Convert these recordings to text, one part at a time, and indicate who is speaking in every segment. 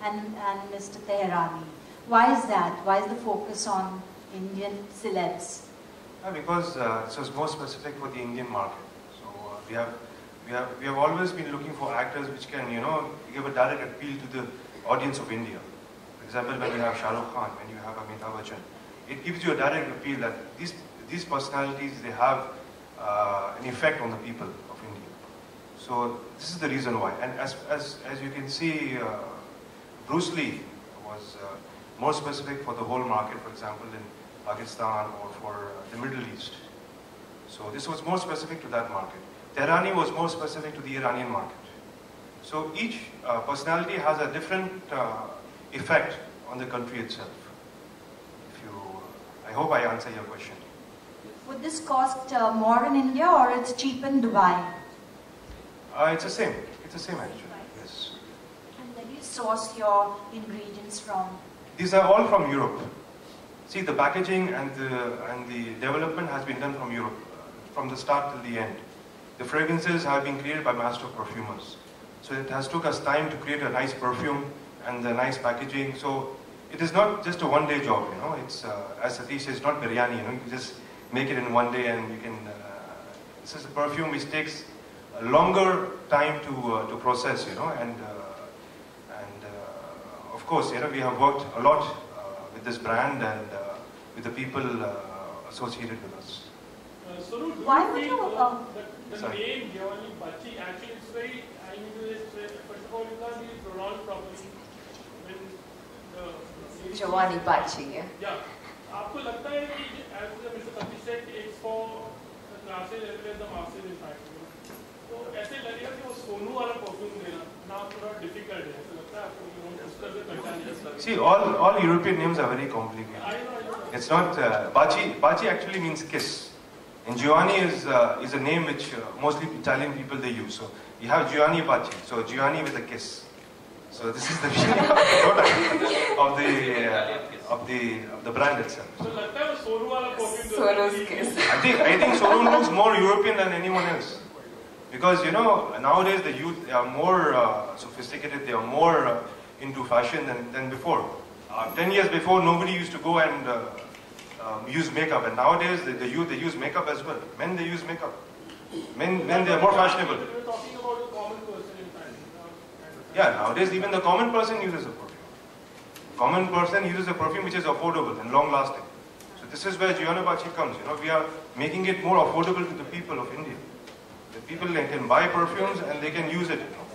Speaker 1: and Mr. Tehrani. Why is that? Why is the focus on Indian celebs?
Speaker 2: Because so it's more specific for the Indian market. So we have always been looking for actors which can, you know, give a direct appeal to the audience of India. For example, when you have Shah Rukh Khan, when you have Amitabh Bachchan, it gives you a direct appeal that these personalities, they have an effect on the people of India. So this is the reason why. And as you can see, Bruce Lee was more specific for the whole market, for example, in Pakistan or for the Middle East. So this was more specific to that market. Tehrani was more specific to the Iranian market. So each personality has a different effect on the country itself. I hope I answer your question.
Speaker 1: Would this cost more in India or it's cheap in Dubai?
Speaker 2: It's the same. It's the same actually. Yes.
Speaker 1: And where do you source your ingredients from?
Speaker 2: These are all from Europe. See, the packaging and the development has been done from Europe, from the start till the end. The fragrances have been created by master perfumers. So it has took us time to create a nice perfume and the nice packaging. So it is not just a one-day job, you know. It's as Satish says, it's not biryani, you know. You just make it in one day and you can. This is a perfume which takes a longer time to process, you know. And of course, you know, we have worked a lot with this brand and with the people associated with us.
Speaker 1: Why would you?
Speaker 3: The name Giovanni Bacci actually it's very. I mean, first of all, you can't really pronounce properly.
Speaker 4: Giovanni Bacci, yeah.
Speaker 3: Yeah. आपको लगता है कि as Mr. Satish said, it's for the classes as well as the masses in fact. तो ऐसे लगेगा कि वो सोनू वाला परफ्यूम देना ना थोड़ा difficult है. ऐसा लगता है आपको उस तरह से पहचान.
Speaker 2: See, all European names are very complicated.
Speaker 3: I know.
Speaker 2: It's not Bacci actually means kiss. And Giovanni is a name which mostly Italian people they use. So you have Giovanni Bacci, so Giovanni with a kiss. So this is the meaning of the product of the brand itself.
Speaker 3: So लगता है वो सोनू वाला perfume.
Speaker 4: Sonu's kiss.
Speaker 2: I think Sonu looks more European than anyone else, because you know nowadays the youth, they are more sophisticated. They are more into fashion than before. 10 years before, nobody used to go and use makeup, and nowadays the youth, they use makeup as well. Men, they use makeup. Men they are more fashionable.
Speaker 3: We're talking about the common person in fact.
Speaker 2: Yeah, nowadays even the common person uses a perfume. Common person uses a perfume which is affordable and long lasting. So this is where Giovanni Bacci comes. You know, we are making it more affordable to the people of India. The people can buy perfumes and they can use it. You know.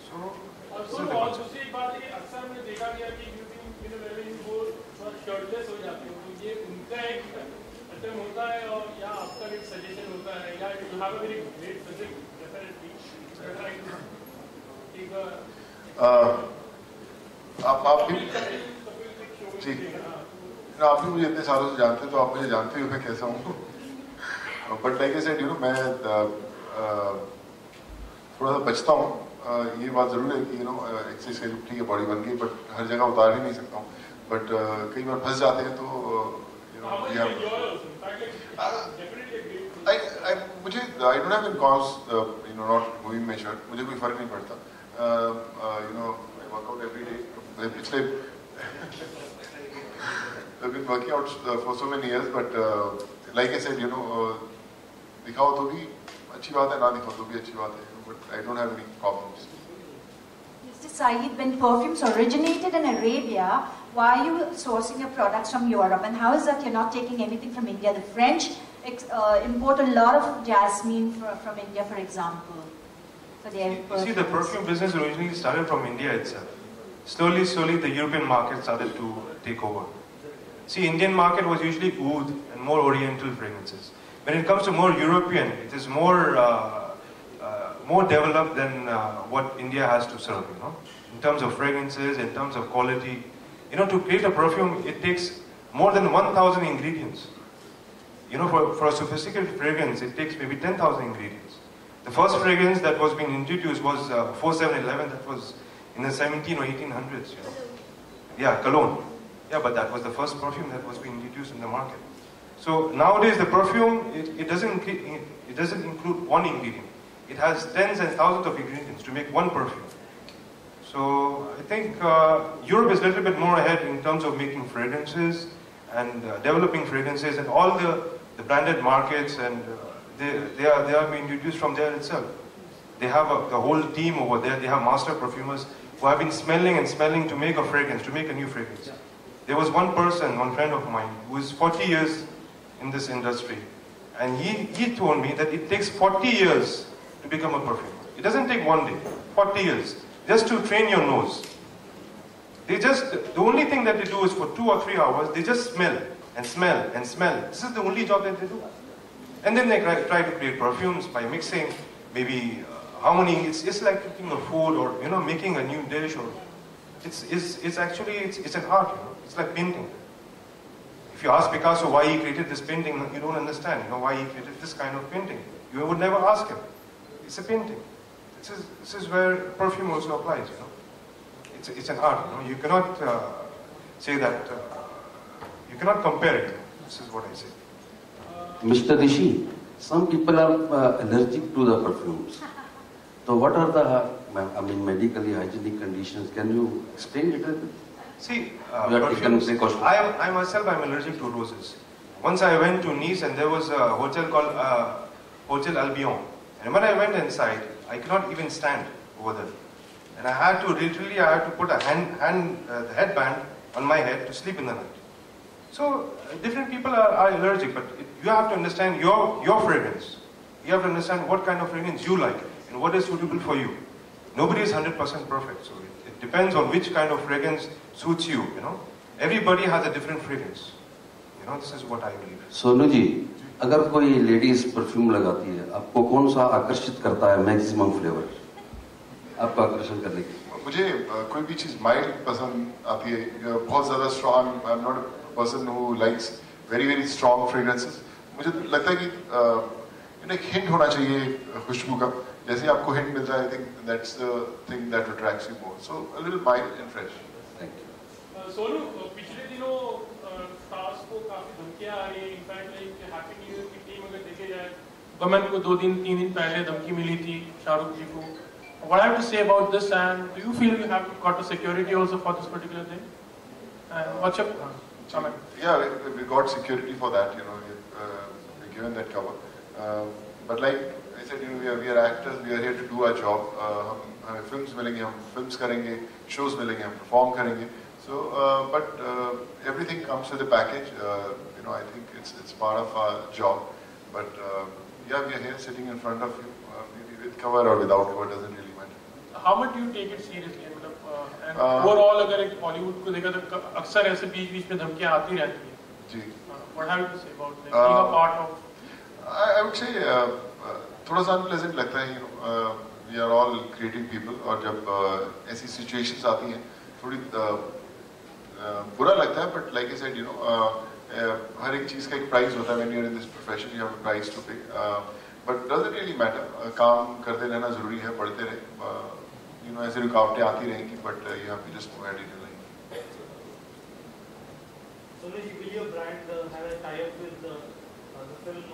Speaker 2: So this is the concept.
Speaker 3: दूसरी बात है कि अक्सर हमने देखा गया कि UP वो शर्टलेस हो जाते हैं, तो ये उनका एक अटेम्प्ट होता है और या आपका एक सजेशन होता है या you have a very great physique definitely
Speaker 5: आप भी जी आप भी मुझे इतने सालों से जानते हैं, तो आप मुझे जानते हो मैं कैसा हूँ. But like I said, you know, मैं थोड़ा सा बचता हूँ. ये बात जरूर है कि यू नो एक्सरसाइज से ठीक है, बॉडी बन गई, बट हर जगह उतार ही नहीं सकता हूँ. बट कई बार फंस जाते हैं, तो यू नो मुझे I don't have in cause you know not moving my shirt. मुझे कोई फर्क नहीं पड़ता. You know I work out every day. पिछले I've been working out for so many years, but like I said, you know, दिखाओ तो भी अच्छी बात है, ना दिखाओ तो भी अच्छी बात है. But I don't have any problems.
Speaker 1: Mr. Saeed, when perfumes originated in Arabia, why are you sourcing your products from Europe? And how is that you're not taking anything from India? The French import a lot of jasmine from India, for example. For their perfumes.
Speaker 2: See, the perfume business originally started from India itself. Slowly, the European market started to take over. See, Indian market was usually oud and more oriental fragrances. When it comes to more European, it is more developed than what India has to serve, you know, in terms of fragrances, in terms of quality. You know, to create a perfume, it takes more than 1,000 ingredients. You know, for a sophisticated fragrance, it takes maybe 10,000 ingredients. The first fragrance that was being introduced was 4711, that was in the 17 or 1800s, you know. Yeah, cologne. Yeah, but that was the first perfume that was being introduced in the market. So nowadays the perfume, it doesn't include one ingredient. It has tens and thousands of ingredients to make one perfume. So I think Europe is a little bit more ahead in terms of making fragrances and developing fragrances, and all the branded markets, and they are being introduced from there itself. They have the whole team over there. They have master perfumers who have been smelling and smelling to make a fragrance, to make a new fragrance. There was one person, one friend of mine, who is 40 years in this industry, and he told me that it takes 40 years to become a perfumer. It doesn't take one day, 40 years, just to train your nose. The only thing that they do is for 2 or 3 hours, they just smell and smell and smell. This is the only job that they do. And then they try to create perfumes by mixing, maybe harmony. It's like cooking a food, or making a new dish, or it's actually an art. It's like painting. If you ask Picasso why he created this painting, you don't understand. Why he created this kind of painting. You would never ask him. It's a painting. This is where perfume also applies. It's an art. You cannot say that. You cannot compare it. This is what I say.
Speaker 6: Mr. Rishi, some people are allergic to the perfumes. So what are the, medically hygienic conditions? Can you explain it a little bit?
Speaker 2: See,
Speaker 6: You have taken
Speaker 2: perfumes,
Speaker 6: precautions.
Speaker 2: I myself am allergic to roses. Once I went to Nice, and there was a hotel called Hotel Albion. And when I went inside, I could not even stand over there. And I had to put a the headband on my head to sleep in the night. So different people are allergic, but you have to understand your fragrance. You have to understand what kind of fragrance you like and what is suitable for you. Nobody is 100% perfect, so it depends on which kind of fragrance suits you. Everybody has a different fragrance. This is what I believe.
Speaker 6: Sonu ji, अगर कोई ladies perfume लगाती है, आपको कौन सा आकर्षित करता है मैक्सिमम फ्लेवर? आपको आकर्षण करने की?
Speaker 5: मुझे कोई भी चीज माइल्ड पसंद आती है, बहुत ज्यादा strong. I am not a person who likes very very strong fragrances. मुझे लगता है कि एक हिंट होना चाहिए खुशबू का. जैसे आपको हिंट मिल जाए, I think that's the thing that attracts you more. So a little mild and fresh.
Speaker 6: Thank you.
Speaker 3: Sonu, पिछले दिनों स्टार्स को काफी धमकियां आ रही है. In fact like happy new year की टीम अगर देखे जाए, गवर्नमेंट को 2-3 दिन पहले धमकी मिली थी शाहरुख जी को. What I have to say about this, and do you feel you have got a security also for this particular thing? What's your comment?
Speaker 5: Yeah, we got security for that. We're given that cover. But like I said, we are actors. We are here to do our job. हमें films मिलेंगे, हम films करेंगे, shows मिलेंगे, हम perform करेंगे. So, but everything comes with a package. I think it's part of our job. But yeah, we are here sitting in front of you, maybe with cover or without cover, doesn't really matter.
Speaker 3: How much do you take it seriously? And overall, अगर एक Bollywood को देखा तो अक्सर ऐसे बीच में धमकियां आती रहती हैं.
Speaker 5: जी.
Speaker 3: What have you to say about that? Being a part of.
Speaker 5: I would say थोड़ा सा unpleasant लगता है. We are all creative people, और जब ऐसी situations आती हैं, थोड़ी बुरा लगता है. But like I said, हर एक चीज का एक प्राइस होता है. When you're in this profession, you have a price to pay. But doesn't really matter. काम करते रहना जरूरी है, पढ़ते रहे. ऐसे रुकावटें आती रहेंगी, but you have to just move ahead in your life.
Speaker 7: So, will your brand have a tie-up with the film?